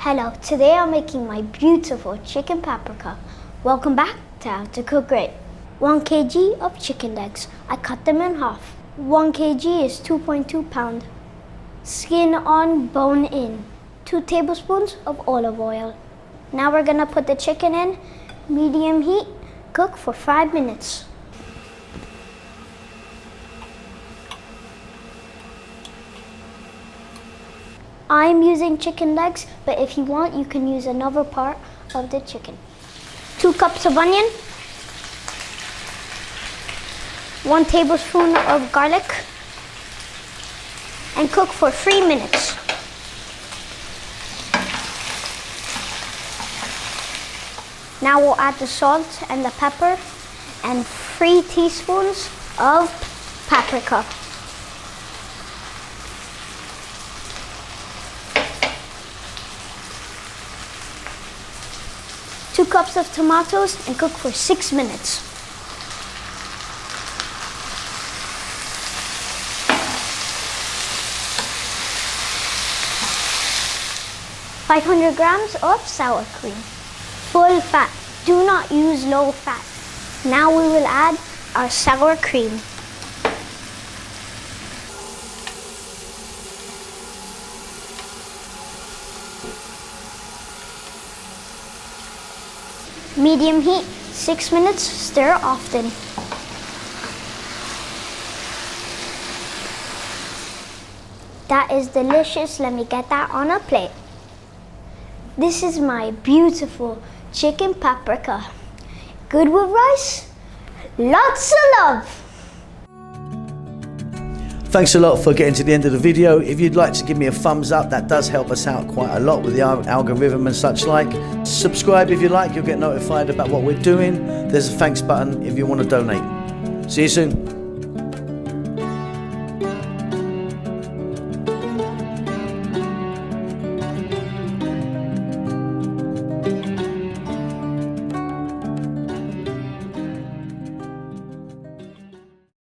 Hello, today I'm making my beautiful chicken paprika. Welcome back to How to Cook Great. 1 kg of chicken legs. I cut them in half. 1 kg is 2.2 pounds. Skin on, bone in. 2 tablespoons of olive oil. Now we're gonna put the chicken in, medium heat, cook for 5 minutes. I'm using chicken legs, but if you want, you can use another part of the chicken. 2 cups of onion, 1 tablespoon of garlic, and cook for 3 minutes. Now we'll add the salt and the pepper and 3 teaspoons of paprika. Two cups of tomatoes and cook for 6 minutes. $500 grams of sour cream. Full fat. Do not use low fat. Now we will add our sour cream. Medium heat, 6 minutes, stir often. That is delicious. Let me get that on a plate. This is my beautiful chicken paprika. Good with rice. Lots of love. Thanks a lot for getting to the end of the video. If you'd like to give me a thumbs up, that does help us out quite a lot with the algorithm and such like. Subscribe if you like, you'll get notified about what we're doing. There's a thanks button if you want to donate. See you soon.